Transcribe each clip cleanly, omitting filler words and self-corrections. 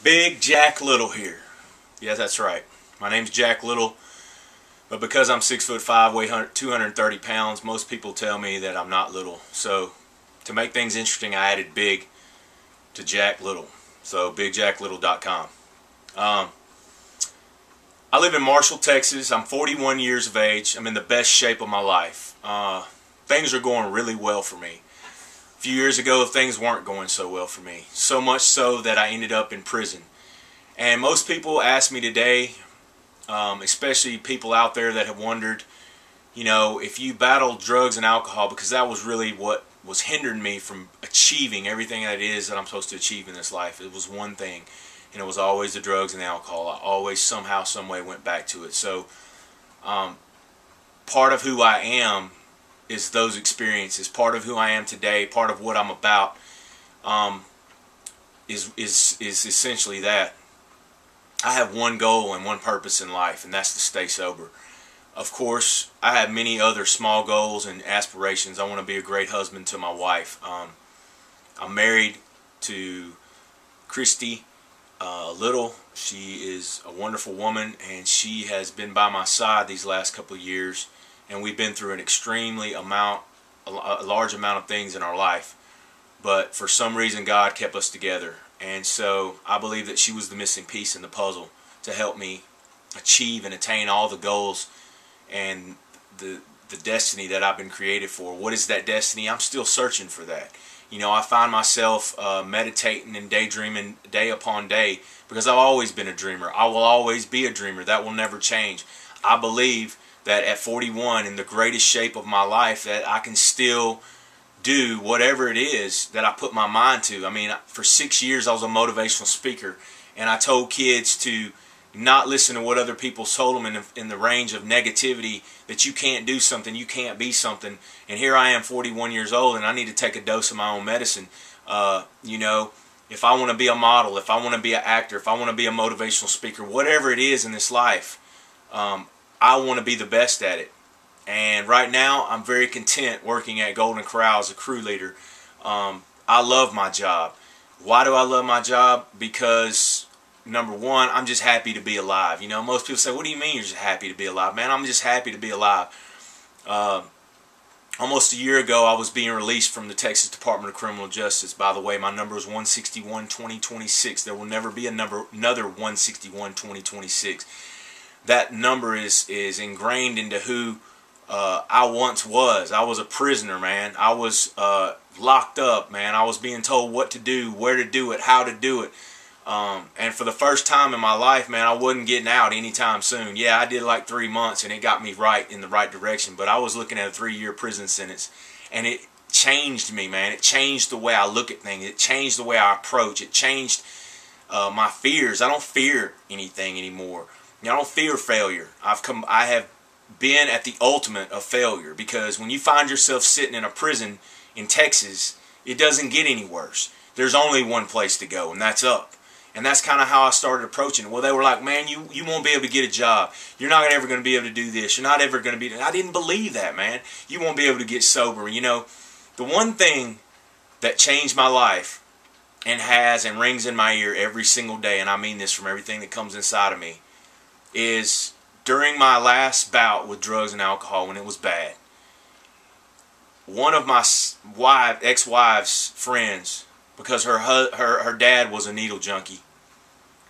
Big Jack Little here. Yeah, that's right. My name's Jack Little, but because I'm 6'5", weigh 230 pounds, most people tell me that I'm not little. So, to make things interesting, I added big to Jack Little. So, BigJackLittle.com. I live in Marshall, Texas. I'm 41 years of age. I'm in the best shape of my life. Things are going really well for me. A few years ago, things weren't going so well for me. So much so that I ended up in prison. And most people ask me today, especially people out there that have wondered, you know, if you battle drugs and alcohol, because that was really what was hindering me from achieving everything that it is that I'm supposed to achieve in this life. It was one thing, and it was always the drugs and the alcohol. I always somehow, some way went back to it. So part of who I am is those experiences. Part of who I am today, part of what I'm about, is essentially that. I have one goal and one purpose in life, and that's to stay sober. Of course, I have many other small goals and aspirations. I want to be a great husband to my wife. I'm married to Christy Little. She is a wonderful woman, and she has been by my side these last couple of years, and we've been through a large amount of things in our life. But for some reason, God kept us together. And so I believe that she was the missing piece in the puzzle to help me achieve and attain all the goals and the destiny that I've been created for. What is that destiny? I'm still searching for that. You know, I find myself meditating and daydreaming day upon day because I've always been a dreamer. I will always be a dreamer. That will never change. I believe that at 41, in the greatest shape of my life, that I can still do whatever it is that I put my mind to. I mean, for 6 years I was a motivational speaker, and I told kids to not listen to what other people told them in the range of negativity, that you can't do something, you can't be something. And here I am, 41 years old, and I need to take a dose of my own medicine. You know, if I want to be a model, if I want to be an actor, if I want to be a motivational speaker, whatever it is in this life, I want to be the best at it. And right now, I'm very content working at Golden Corral as a crew leader. I love my job. Why do I love my job? Because, number one, I'm just happy to be alive. You know, most people say, what do you mean you're just happy to be alive? Man, I'm just happy to be alive. Almost a year ago, I was being released from the Texas Department of Criminal Justice. By the way, my number is 161-2026. There will never be another 161-2026. That number is ingrained into who I once was. I was a prisoner, man. I was locked up, man. I was being told what to do, where to do it, how to do it. And for the first time in my life, man, I wasn't getting out anytime soon. Yeah, I did like 3 months, and it got me right in the right direction. But I was looking at a 3-year prison sentence, and it changed me, man. It changed the way I look at things. It changed the way I approach. It changed my fears. I don't fear anything anymore. You know, I don't fear failure. I have been at the ultimate of failure, because when you find yourself sitting in a prison in Texas, it doesn't get any worse. There's only one place to go, and that's up. And that's kind of how I started approaching it. Well, they were like, man, you won't be able to get a job. You're not ever going to be able to do this. You're not ever going to be... I didn't believe that, man. You won't be able to get sober. You know, the one thing that changed my life and rings in my ear every single day, and I mean this from everything that comes inside of me, is during my last bout with drugs and alcohol, when it was bad, one of my ex-wife's friends, because her dad was a needle junkie,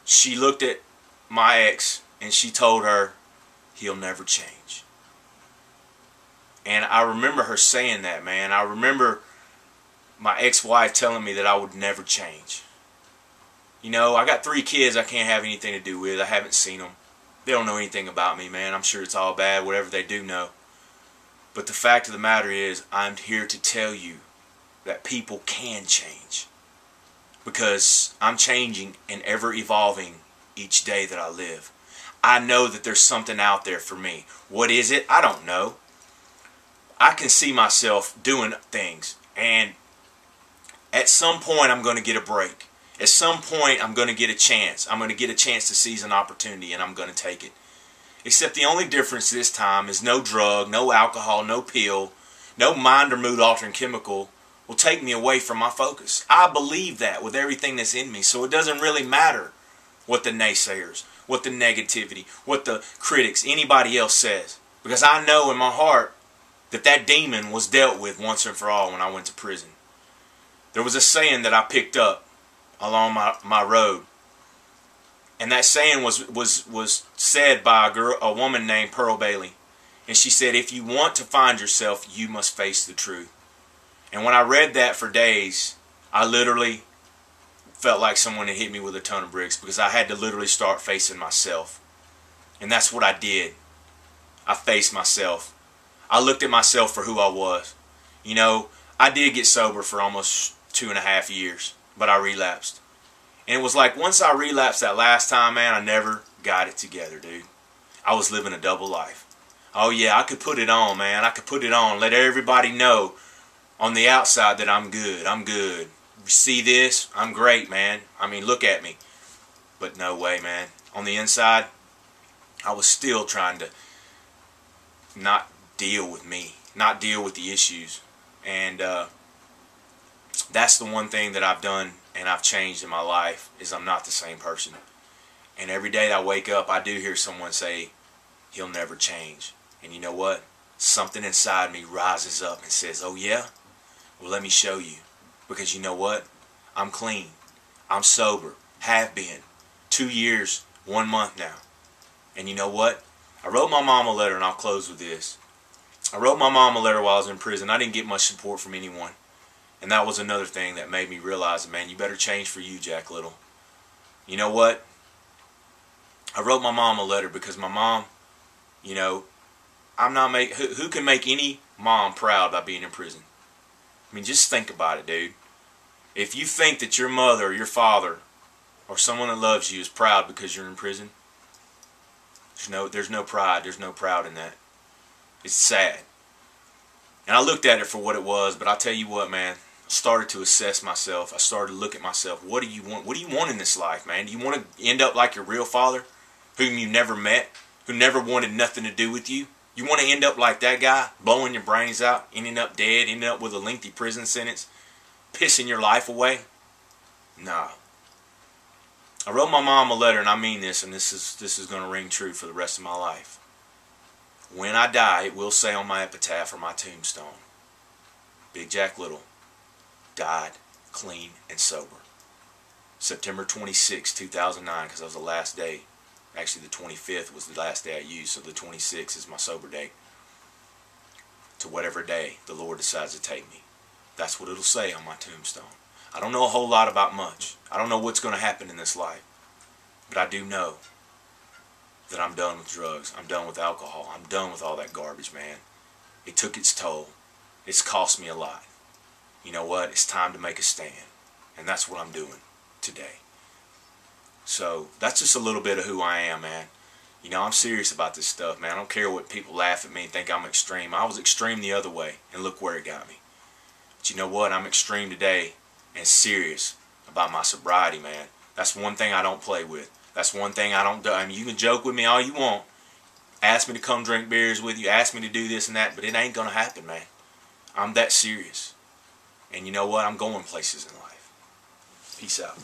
she looked at my ex and she told her, he'll never change. And I remember her saying that, man. I remember my ex-wife telling me that I would never change. You know, I got 3 kids I can't have anything to do with. I haven't seen them. They don't know anything about me, man. I'm sure it's all bad, whatever they do know. But the fact of the matter is, I'm here to tell you that people can change. Because I'm changing and ever evolving each day that I live. I know that there's something out there for me. What is it? I don't know. I can see myself doing things. And at some point, I'm going to get a break. At some point, I'm going to get a chance. I'm going to get a chance to seize an opportunity, and I'm going to take it. Except the only difference this time is no drug, no alcohol, no pill, no mind or mood altering chemical will take me away from my focus. I believe that with everything that's in me, so it doesn't really matter what the naysayers, what the negativity, what the critics, anybody else says. Because I know in my heart that that demon was dealt with once and for all when I went to prison. There was a saying that I picked up along my road. And that saying was said by a woman named Pearl Bailey. And she said, if you want to find yourself, you must face the truth. And when I read that for days, I literally felt like someone had hit me with a ton of bricks, because I had to literally start facing myself. And that's what I did. I faced myself. I looked at myself for who I was. You know, I did get sober for almost 2.5 years, but I relapsed. And it was like once I relapsed that last time, man, I never got it together, dude. I was living a double life. Oh yeah, I could put it on, man. I could put it on. Let everybody know on the outside that I'm good. I'm good. You see this? I'm great, man. I mean, look at me. But no way, man. On the inside, I was still trying to not deal with me, not deal with the issues. And that's the one thing that I've done and I've changed in my life, is I'm not the same person. And every day that I wake up, I do hear someone say, he'll never change. And you know what? Something inside me rises up and says, oh yeah? Well, let me show you. Because you know what? I'm clean. I'm sober. Have been. 2 years, 1 month now. And you know what? I wrote my mom a letter, and I'll close with this. I wrote my mom a letter while I was in prison. I didn't get much support from anyone. And that was another thing that made me realize, man, you better change for you, Jack Little. You know what? I wrote my mom a letter because my mom, you know, who can make any mom proud by being in prison? I mean, just think about it, dude. If you think that your mother or your father or someone that loves you is proud because you're in prison, there's no pride. There's no proud in that. It's sad. And I looked at it for what it was, but I'll tell you what, man. I started to assess myself. I started to look at myself. What do you want? What do you want in this life, man? Do you want to end up like your real father, whom you never met, who never wanted nothing to do with you? You want to end up like that guy, blowing your brains out, ending up dead, ending up with a lengthy prison sentence, pissing your life away? Nah. I wrote my mom a letter, and I mean this, and this is going to ring true for the rest of my life. When I die, it will say on my epitaph or my tombstone, Big Jack Little died clean and sober. September 26, 2009, because that was the last day. Actually, the 25th was the last day I used, so the 26th is my sober date. To whatever day the Lord decides to take me. That's what it'll say on my tombstone. I don't know a whole lot about much. I don't know what's going to happen in this life. But I do know that I'm done with drugs. I'm done with alcohol. I'm done with all that garbage, man. It took its toll. It's cost me a lot. You know what? It's time to make a stand. And that's what I'm doing today. So that's just a little bit of who I am, man. You know, I'm serious about this stuff, man. I don't care what people laugh at me and think I'm extreme. I was extreme the other way, and look where it got me. But you know what? I'm extreme today and serious about my sobriety, man. That's one thing I don't play with. That's one thing I don't do. I mean, you can joke with me all you want. Ask me to come drink beers with you. Ask me to do this and that. But it ain't going to happen, man. I'm that serious. And you know what? I'm going places in life. Peace out.